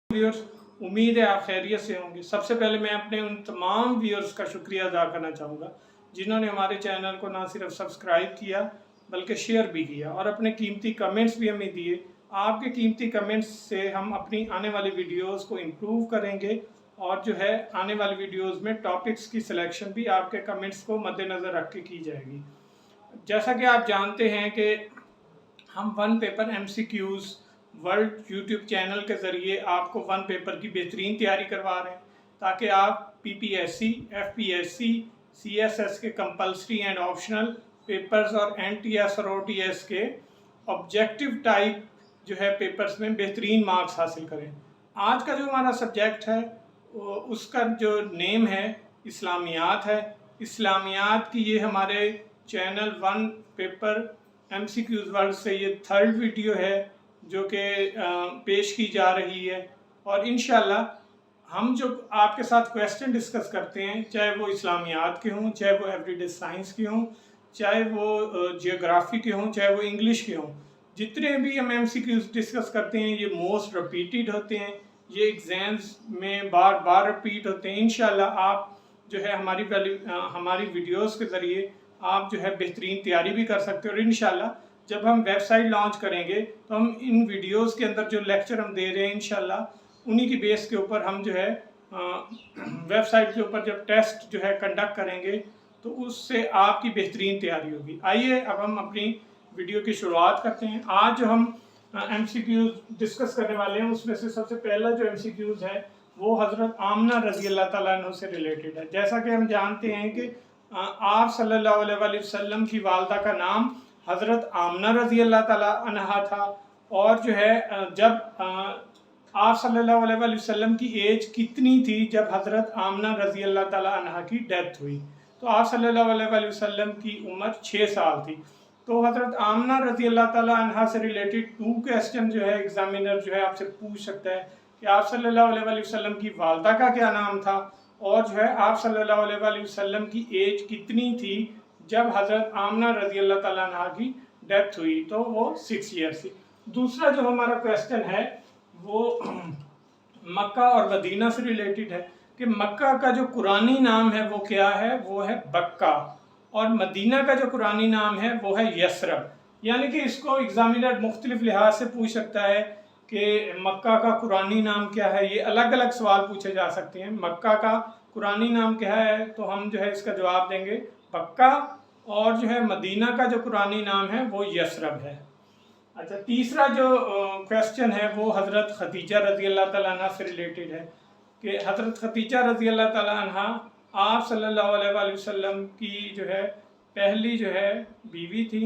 Viewers, उम्मीद है आप खैरियत से होंगे। सबसे पहले मैं अपने उन तमाम व्यूअर्स का शुक्रिया अदा करना चाहूँगा जिन्होंने हमारे चैनल को ना सिर्फ सब्सक्राइब किया बल्कि शेयर भी किया और अपने कीमती कमेंट्स भी हमें दिए। आपके कीमती कमेंट्स से हम अपनी आने वाली वीडियोस को इम्प्रूव करेंगे और जो है आने वाली वीडियोस में टॉपिक्स की सिलेक्शन भी आपके कमेंट्स को मद्देनज़र रख के की जाएगी। जैसा कि आप जानते हैं कि हम one paper MCQs world YouTube channel के ज़रिए आपको वन पेपर की बेहतरीन तैयारी करवा रहे हैं ताकि आप PPSC, FPSC, CSS के कंपल्सरी एंड ऑप्शनल पेपर्स और NTS और OTS के ऑब्जेक्टिव टाइप जो है पेपर्स में बेहतरीन मार्क्स हासिल करें। आज का जो हमारा सब्जेक्ट है उसका जो नेम है इस्लामियात है। इस्लामियात की ये हमारे channel one paper MCQs world से ये थर्ड वीडियो है जो कि पेश की जा रही है और इंशाल्लाह हम जो आपके साथ क्वेश्चन डिस्कस करते हैं, चाहे वो इस्लामियात के हों, चाहे वो एवरीडे साइंस के हों, चाहे वो जियोग्राफी के हों, चाहे वो इंग्लिश के हों, जितने भी हम MCQs डिस्कस करते हैं ये मोस्ट रिपीटेड होते हैं, ये एग्ज़ाम्स में बार बार रिपीट होते हैं। इंशाल्लाह आप जो है हमारी वीडियोस के ज़रिए आप जो है बेहतरीन तैयारी भी कर सकते हो और इंशाल्लाह जब हम वेबसाइट लॉन्च करेंगे तो हम इन वीडियोस के अंदर जो लेक्चर हम दे रहे हैं इंशाल्लाह उन्हीं की बेस के ऊपर हम जो है वेबसाइट के ऊपर जब टेस्ट जो है कंडक्ट करेंगे तो उससे आपकी बेहतरीन तैयारी होगी। आइए अब हम अपनी वीडियो की शुरुआत करते हैं। आज जो हम MCQs डिस्कस करने वाले हैं उसमें से सबसे पहला जो MCQs है वो हज़रत आमना रज़ी अल्लाह ताला अन्हा से रिलेटेड है। जैसा कि हम जानते हैं कि आप सल्लल्लाहु अलैहि वसल्लम की वालदा का नाम हज़रत आमना रज़ी अल्लाह ताला अन्हा था और जो है जब आप सल्लल्लाहु अलैहि वसल्लम की एज कितनी थी जब हज़रत आमना रज़ी अल्लाह ताला अन्हा की डेथ हुई, तो आप सल्लल्लाहु अलैहि वसल्लम की उम्र 6 साल थी। तो हज़रत आमना रज़ी अल्लाह ताला अन्हा से रिलेटेड 2 क्वेश्चन जो है एग्जामिनर जो है आपसे पूछ सकता है कि आप सल्लल्लाहु अलैहि वसल्लम की वालदा का क्या नाम था और जो है आप सल्लल्लाहु अलैहि वसल्लम की एज कितनी थी जब हज़रत आमना रज़ी अल्लाह ताला अन्हा की डेथ हुई, तो वो 6 ईयर्स थी। दूसरा जो हमारा क्वेश्चन है वो मक्का और मदीना से रिलेटेड है कि मक्का का जो कुरानी नाम है वो क्या है, वो है बक्का और मदीना का जो कुरानी नाम है वो है यसरब। यानी कि इसको एग्जामिनर मुख्तलिफ लिहाज से पूछ सकता है कि मक्का का कुरानी नाम क्या है। ये अलग अलग सवाल पूछे जा सकते हैं। मक्का का कुरानी नाम क्या है तो हम जो है इसका जवाब देंगे बक्का और जो है मदीना का जो कुरानी नाम है वो यसरब है। अच्छा, तीसरा जो क्वेश्चन है वो हज़रत खदीजा रज़ी अल्लाह ताला अन्हा से रिलेटेड है कि हज़रत खदीजा रज़ी अल्लाह ताला अन्हा आप सल्लल्लाहु अलैहि वसल्लम की जो है पहली जो है बीवी थी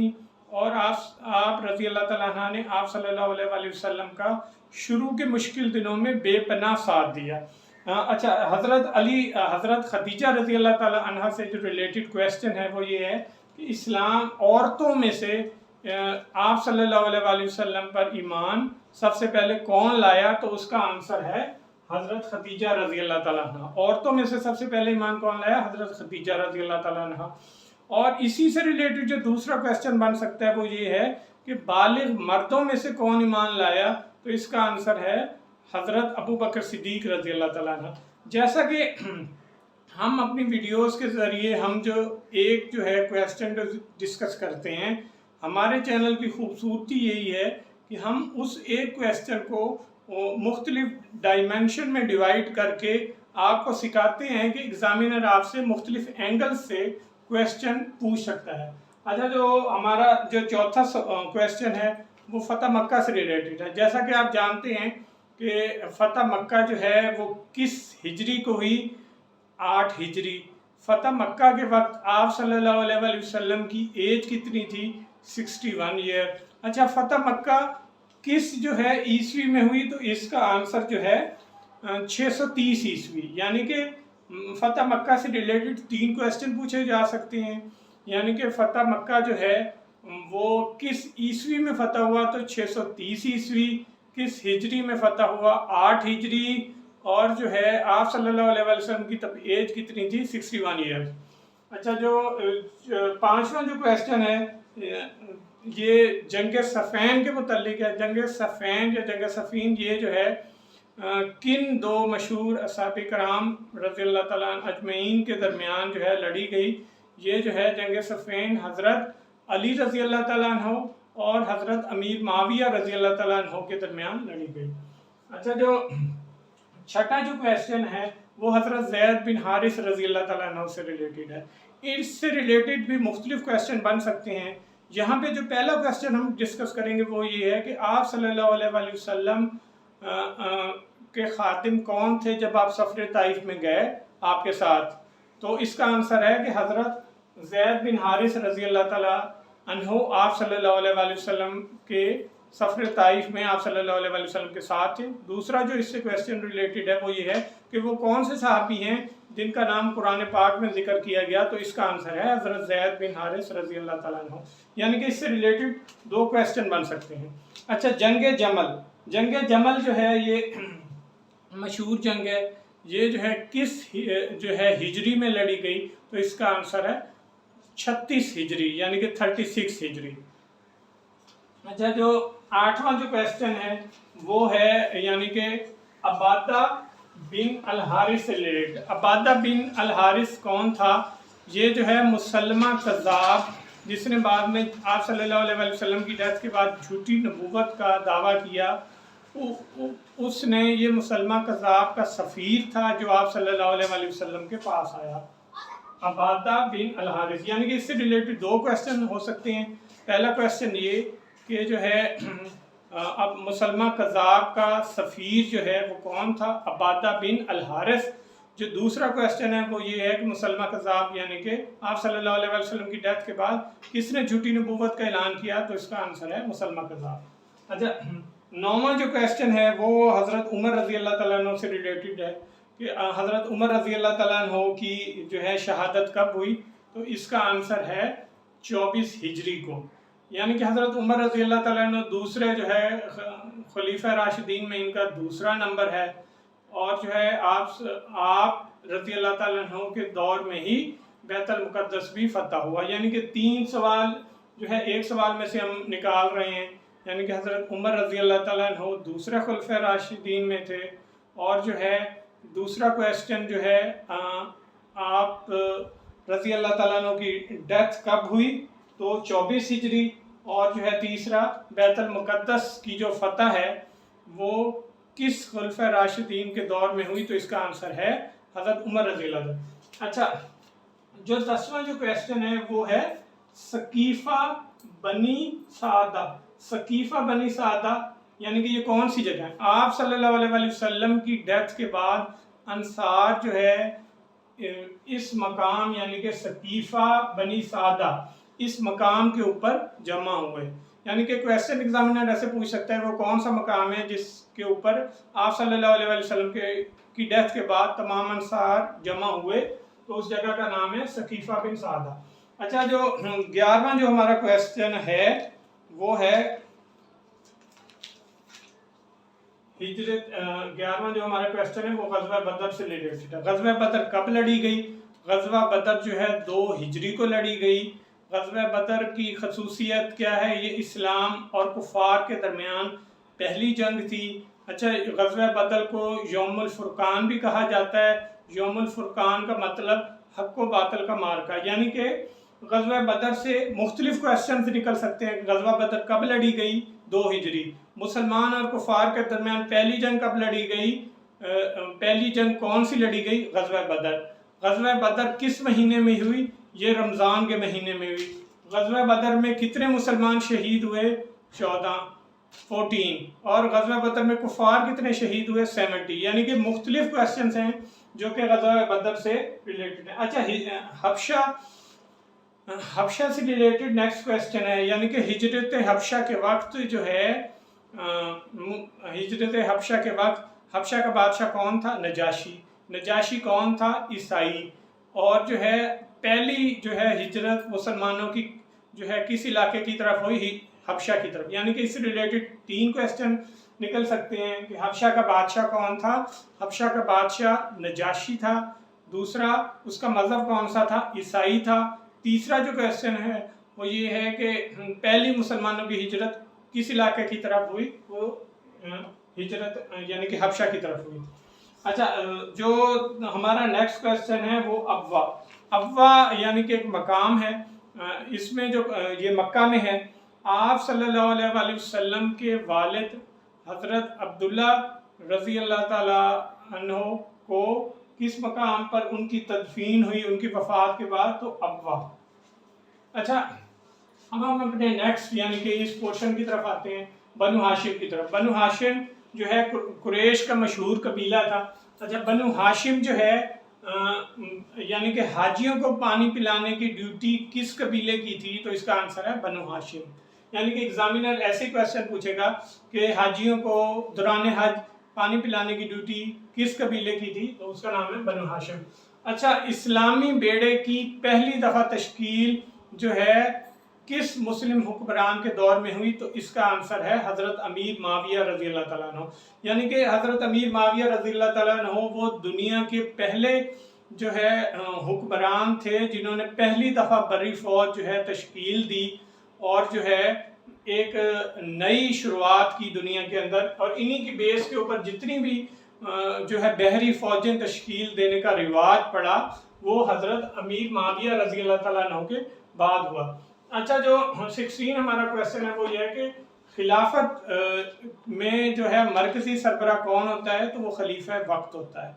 और आप रज़ी अल्लाह ताला अन्हा ने आप सल्लल्लाहु अलैहि वसल्लम का शुरू के मुश्किल दिनों में बेपनाह साथ दिया। अच्छा, हज़रत खदीजा रज़ी अल्लाह ताला अन्हा से जो रिलेटेड क्वेश्चन है वो ये है कि इस्लाम औरतों में से आप सल्लल्लाहु अलैहि वसल्लम पर ईमान सबसे पहले कौन लाया, तो उसका आंसर है हज़रत खदीजा रज़ी अल्लाह ताला अन्हा। औरतों में से सबसे पहले ईमान कौन लाया, हज़रत खदीजा रज़ी अल्लाह ताला अन्हा। और इसी से रिलेटेड जो दूसरा क्वेश्चन बन सकता है वो ये है कि बालिग मर्दों में से कौन ईमान लाया, तो इसका आंसर है हज़रत अबू बकर सिद्दीक रज़ी अल्लाह ताला अन्हा। जैसा कि हम अपनी वीडियोस के ज़रिए हम जो एक जो है क्वेश्चन डिस्कस करते हैं, हमारे चैनल की खूबसूरती यही है कि हम उस एक क्वेश्चन को मुख्तलिफ डायमेंशन में डिवाइड करके आपको सिखाते हैं कि एग्जामिनर आपसे मुख्तलिफ एंगल से क्वेश्चन पूछ सकता है। अच्छा, जो हमारा जो चौथा क्वेश्चन है वो फ़तह मक्का से रिलेटेड है। जैसा कि आप जानते हैं कि फ़तह मक्का जो है वो किस हिजरी को हुई, 8 हिजरी। फ़तह मक्का के वक्त आप सल्लल्लाहु अलैहि वसल्लम की एज कितनी थी, 61 ईयर। अच्छा, फ़तह मक्का किस जो है ईस्वी में हुई, तो इसका आंसर जो है 630 ईस्वी। यानी कि फ़तह मक्का से रिलेटेड 3 क्वेश्चन पूछे जा सकते हैं। यानी कि फ़तह मक्का जो है वो किस ईस्वी में फ़तह हुआ, तो 630 ईस्वी। किस हिजरी में फ़तह हुआ, 8 हिजरी। और जो है आप सल्लल्लाहु अलैहि वसल्लम की तब एज कितनी थी, 61 ईयर्स। अच्छा, जो पांचवा जो क्वेश्चन है ये जंग सफ़ैन के मुतल्लिक है। जंग सफ़ैन या जंग सफ़ीन ये जो है किन दो मशहूर असहाब कराम रज़ियल्लाहु तआला अजमईन के दरमियान जो है लड़ी गई? ये जो है जंग सफ़ीन हज़रत अली रज़ियल्लाहु तआला अन्हु और हज़रत अमीर माविया रज़ियल्लाहु तआला अन्हु के दरमियान लड़ी गई। अच्छा, जो छठा जो क्वेश्चन है वो हज़रत ज़ैद बिन हारिस रज़ियल्लाहु तआला अन्हु से रिलेटेड है। इससे रिलेटेड भी मुख्तलिफ क्वेश्चन बन सकते हैं। यहाँ पे जो पहला क्वेश्चन हम डिस्कस करेंगे वो ये है कि आप सल्लल्लाहु अलैहि वसल्लम के खातिम कौन थे जब आप सफ़र ताइफ में गए आपके साथ? तो इसका आंसर है कि हज़रत ज़ैद बिन हारिस रज़ियल्लाहु तआला अन्हु आप सल्लल्लाहु अलैहि वसल्लम के सफ़र ताइफ में आप सल्लल्लाहु अलैहि वसल्लम के साथ थे। दूसरा जो इससे क्वेश्चन रिलेटेड है वो ये है कि वो कौन से सहाबी हैं जिनका नाम कुरान पाक में जिक्र किया गया? तो इसका आंसर है हज़रत ज़ैद बिन हारिस रज़ियल्लाहु तआला अन्हु। यानी कि इससे रिलेटेड दो क्वेश्चन बन सकते हैं। अच्छा, जंग जमल जो है ये मशहूर जंग है। ये जो है किस जो है हिजरी में लड़ी गई? तो इसका आंसर है 36 हिजरी यानी कि 36 हिजरी। अच्छा, जो आठवां जो क्वेश्चन है वो है यानी कि अबादा बिन अल हारिस से रिलेटेड। अबादा बिन अल हारिस कौन था? ये जो है मुसलमा कज़्ज़ाब जिसने बाद में आप सल्लल्लाहु अलैहि वसल्लम की डेथ के बाद झूठी नबूवत का दावा किया। उसने ये मुसलमा कज़्ज़ाब का सफ़ीर था जो आप सल्लल्लाहु अलैहि वसल्लम के पास आया। अबादा बिन अल हारिस, यानी कि इससे रिलेटेड दो क्वेश्चन हो सकते हैं। पहला क्वेश्चन ये कि जो है अब मुसलमा कज़्ज़ाब का सफ़ीर जो है वो कौन था? अबादा बिन अल हारिस। जो दूसरा क्वेश्चन है वो ये है कि मुसलमा कज़्ज़ाब यानी कि आप सल्लल्लाहु अलैहि वसल्लम की डेथ के बाद किसने झूठी नबूवत का ऐलान किया? तो इसका आंसर है मुसलमा कज़्ज़ाब। अच्छा, नौवां जो क्वेश्चन है वो हज़रत उमर रज़ियल्लाहु तआला अन्हु से रिलेटेड है कि हज़रत उमर रज़ियल्लाहु तआला अन्हु की जो है शहादत कब हुई? तो इसका आंसर है 24 हिजरी को। यानी कि हज़रत उमर रज़ियल्लाहु तआला अन्हु दूसरे जो है खलीफा राशिदीन में इनका दूसरा नंबर है और जो है आप रज़ियल्लाहु तआला अन्हु के दौर में ही बैतुल मुक़द्दस भी फतह हुआ। यानी कि 3 सवाल जो है एक सवाल में से हम निकाल रहे हैं। यानी कि हज़रत उमर रज़ियल्लाहु तआला अन्हु दूसरे खलीफा राशिदीन में थे और जो है दूसरा क्वेश्चन जो है आप रज़ियल्लाहु तआला अन्हु की डेथ कब हुई? तो 24 हिजरी। और जो है तीसरा बैतुल मुक़द्दस की जो फतह है वो किस खलीफा राशिदीन के दौर में हुई? तो इसका आंसर है हज़रत उमर रज़ियल्लाहु अन्हु। अच्छा, जो 10वां जो क्वेश्चन है वो है सकीफ़ा बनी सादा। सकीफ़ा बनी सादा यानी कि ये कौन सी जगह है? आप सल्लल्लाहु अलैहि वसल्लम की डेथ के बाद अंसार जो है इस मकाम यानी कि सकीफ़ा बनी सादा इस मकाम के ऊपर जमा हुए। यानी कि क्वेश्चन एग्जामिनर ऐसे पूछ सकता है वो कौन सा मकाम है जिसके ऊपर आप सल्लल्लाहु अलैहि वसल्लम की डेथ के बाद तमाम अंसार जमा हुए? तो उस जगह का नाम है सकीफ़ा बिन सादा। अच्छा, जो 11वां जो हमारा क्वेश्चन है वो है हिजरत। 11वां जो हमारा क्वेश्चन है वो ग़ज़वा बदर से रिलेटेड है। ग़ज़वा बदर कब लड़ी गई? ग़ज़वा बदर जो है 2 हिजरी को लड़ी गई। ग़ज़वा बदर की खसूसियत क्या है? ये इस्लाम और कुफ़ार के दरमियान पहली जंग थी। अच्छा, ग़ज़वा बदर को यौमुल फ़ुरक़ान भी कहा जाता है। यौमुल फ़ुरक़ान का मतलब हक़ व बातिल का मार्का। यानी कि ग़ज़वा बदर से मुख्तलिफ क्वेश्चन निकल सकते हैं। ग़ज़वा बदर कब लड़ी गई? 2 हिजरी। मुसलमान और कुफ़ार के दरमियान पहली जंग कब लड़ी गई? पहली जंग कौन सी लड़ी गई? ग़ज़वा बदर। ग़ज़वा बदर किस महीने में हुई? ये रमज़ान के महीने में हुई। ग़ज़वा बदर में कितने मुसलमान शहीद हुए? 14। और ग़ज़वा बदर में कुफ़ार कितने शहीद हुए? 70। यानी कि मुख्तलिफ क्वेश्चन हैं जो कि ग़ज़वा बदर से रिलेटेड है। अच्छा, हबशा से रिलेटेड नेक्स्ट क्वेश्चन है। यानी कि हिजरत हबशा के वक्त जो है हिजरत हबशा के वक्त हबशा का बादशाह कौन था? नजाशी। नजाशी कौन था? ईसाई। और जो है पहली जो है हिजरत मुसलमानों की जो है किस इलाके की तरफ हुई? हबशा की तरफ। यानी कि इससे रिलेटेड 3 क्वेश्चन निकल सकते हैं कि हबशा का बादशाह कौन था? हबशा का बादशाह नजाशी था। दूसरा उसका मज़हब कौन सा था? ईसाई था। तीसरा जो क्वेश्चन है वो ये है कि पहली मुसलमानों की हिजरत किस इलाके की तरफ हुई? वो ہجرت یعنی کہ حبشہ کی طرف ہوئی. اچھا جو ہمارا نیکسٹ کویسچن ہے وہ ابوا. ابوا یعنی کہ ایک مقام ہے، اس میں جو یہ مکہ میں ہے. آپ صلی اللہ علیہ وآلہ وسلم کے والد حضرت عبداللہ رضی اللہ تعالی عنہ کو کس مقام پر ان کی تدفین ہوئی ان کی وفات کے بعد؟ تو ابوا. اچھا اب ہم اپنے نیکسٹ یعنی کہ اس پورشن کی طرف آتے ہیں، بنو ہاشم کی طرف. بنو ہاشم جو ہے قریش کا مشہور قبیلہ تھا. اچھا بنو ہاشم جو ہے یعنی کہ حاجیوں کو پانی پلانے کی ڈیوٹی کس قبیلے کی تھی؟ تو اس کا آنسر ہے بنو ہاشم. یعنی کہ ایگزامینر ایسے کویسچن پوچھے گا کہ حاجیوں کو دوران حج پانی پلانے کی ڈیوٹی کس قبیلے کی تھی؟ تو اس کا نام ہے بنو ہاشم. اچھا اسلامی بیڑے کی پہلی دفعہ تشکیل جو ہے کس مسلم حکمران کے دور میں ہوئی؟ تو اس کا آنسر ہے حضرت امیر معاویہ رضی اللہ تعالیٰ عنہ. یعنی کہ حضرت امیر معاویہ رضی اللہ تعالیٰ عنہ وہ دنیا کے پہلے جو ہے حکمران تھے جنہوں نے پہلی دفعہ بری فوج جو ہے تشکیل دی اور جو ہے ایک نئی شروعات کی دنیا کے اندر. اور انہی کی بیس کے اوپر جتنی بھی جو ہے بحری فوجیں تشکیل دینے کا رواج پڑا وہ حضرت امیر معاویہ رضی اللہ تعالیٰ عنہ کے بعد ہوا. اچھا جو 16 ہمارا کویسچن ہے وہ یہ ہے کہ خلافت میں جو ہے مرکزی سربراہ کون ہوتا ہے؟ تو وہ خلیفہ وقت ہوتا ہے.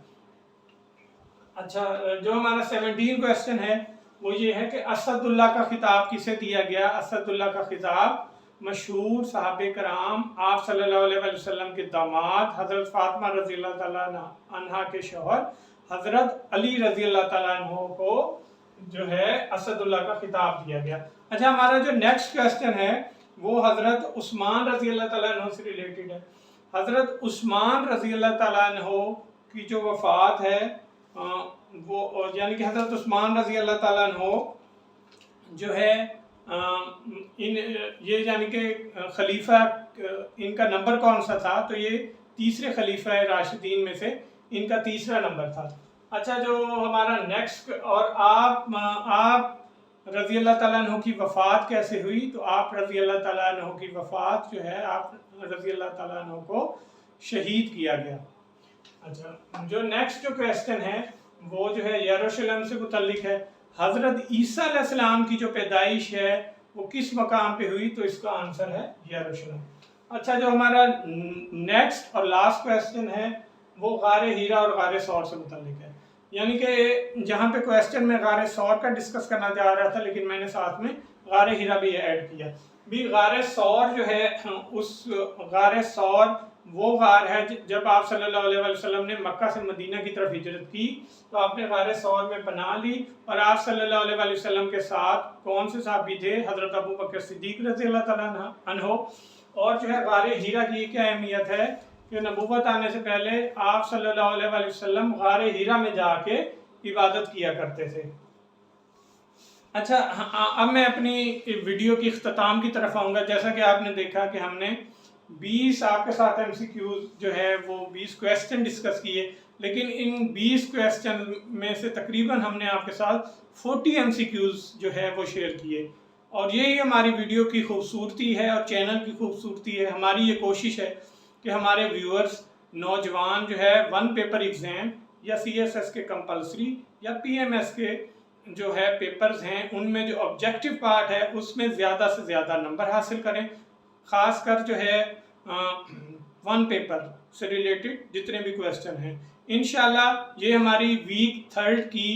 اچھا جو ہمارا 17 کویسچن ہے وہ یہ ہے کہ اسد اللہ کا خطاب کسے دیا گیا؟ اسد اللہ کا خطاب مشہور صحابہ کرام آپ صلی اللہ علیہ وسلم کے داماد حضرت فاطمہ رضی اللہ تعالیٰ عنہ کے شوہر حضرت علی رضی اللہ تعالیٰ عنہ کو جو ہے اسد اللہ کا خطاب دیا گیا. اچھا ہمارا جو نیکسٹ کویسچن ہے وہ حضرت عثمان رضی اللہ تعالیٰ عنہ سے ریلیٹڈ ہے. حضرت عثمان رضی اللہ تعالیٰ عنہ کی جو وفات ہے وہ یعنی کہ حضرت عثمان رضی اللہ تعالیٰ عنہ جو ہے یہ یعنی کہ خلیفہ ان کا نمبر کون سا تھا؟ تو یہ تیسرے خلیفہ راشدین میں سے ان کا تیسرا نمبر تھا. اچھا جو ہمارا نیکسٹ اور آپ رضی اللہ تعالیٰ عنہ کی وفات کیسے ہوئی؟ تو آپ رضی اللہ تعالیٰ عنہ کی وفات جو ہے آپ رضی اللہ تعالیٰ عنہ کو شہید کیا گیا. اچھا جو نیکسٹ جو کویسچن ہے وہ جو ہے یروشلم سے متعلق ہے. حضرت عیسیٰ علیہ السلام کی جو پیدائش ہے وہ کس مقام پہ ہوئی؟ تو اس کا آنسر ہے یروشلم. اچھا جو ہمارا نیکسٹ اور لاسٹ کویسچن ہے وہ غار ہیرا اور غار ثور سے متعلق ہے. یعنی کہ جہاں پہ کویسچن میں غار ثور کا ڈسکس کرنا چاہ رہا تھا لیکن میں نے ساتھ میں غار ہیرا بھی ایڈ کیا. بھی غار ثور جو ہے اس غار ثور وہ غار ہے جب آپ صلی اللہ علیہ وسلم نے مکہ سے مدینہ کی طرف ہجرت کی تو آپ نے غار ثور میں پناہ لی اور آپ صلی اللہ علیہ وسلم کے ساتھ کون سے صحابی تھے؟ حضرت ابو بکر صدیق رضی اللہ تعالیٰ عنہ. اور جو ہے غار ہیرا کی کیا اہمیت ہے کہ نبوت آنے سے پہلے آپ صلی اللہ علیہ وسلم غار ہیرا میں جا کے عبادت کیا کرتے تھے. اچھا اب میں اپنی ویڈیو کی اختتام کی طرف آؤں گا. جیسا کہ آپ نے دیکھا کہ ہم نے 20 آپ کے ساتھ MCQs جو ہے وہ 20 کویسچن ڈسکس کیے لیکن ان 20 کویسچن میں سے تقریباً ہم نے آپ کے ساتھ 40 MCQs جو ہے وہ شیئر کیے. اور یہی ہماری ویڈیو کی خوبصورتی ہے اور چینل کی خوبصورتی ہے. ہماری یہ کوشش ہے کہ ہمارے ویورز نوجوان جو ہے 1 پیپر ایگزام یا CSS کے کمپلسری یا PMS کے جو ہے پیپرز ہیں ان میں جو آبجیکٹیو پارٹ ہے اس میں زیادہ سے زیادہ نمبر حاصل کریں. خاص کر جو ہے 1 پیپر سے ریلیٹڈ جتنے بھی کویسچن ہیں. انشاءاللہ یہ ہماری ویک 3 کی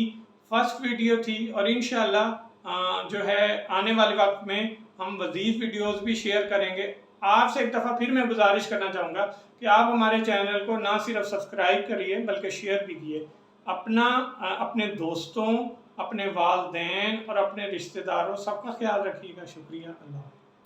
فرسٹ ویڈیو تھی اور انشاءاللہ جو ہے آنے والے وقت میں ہم مزید ویڈیوز بھی شیئر کریں گے. آپ سے ایک دفعہ پھر میں گزارش کرنا چاہوں گا کہ آپ ہمارے چینل کو نہ صرف سبسکرائب کریے بلکہ شیئر بھی کیے. اپنے دوستوں، اپنے والدین اور اپنے رشتہ داروں سب کا خیال رکھیے گا. شکریہ. اللہ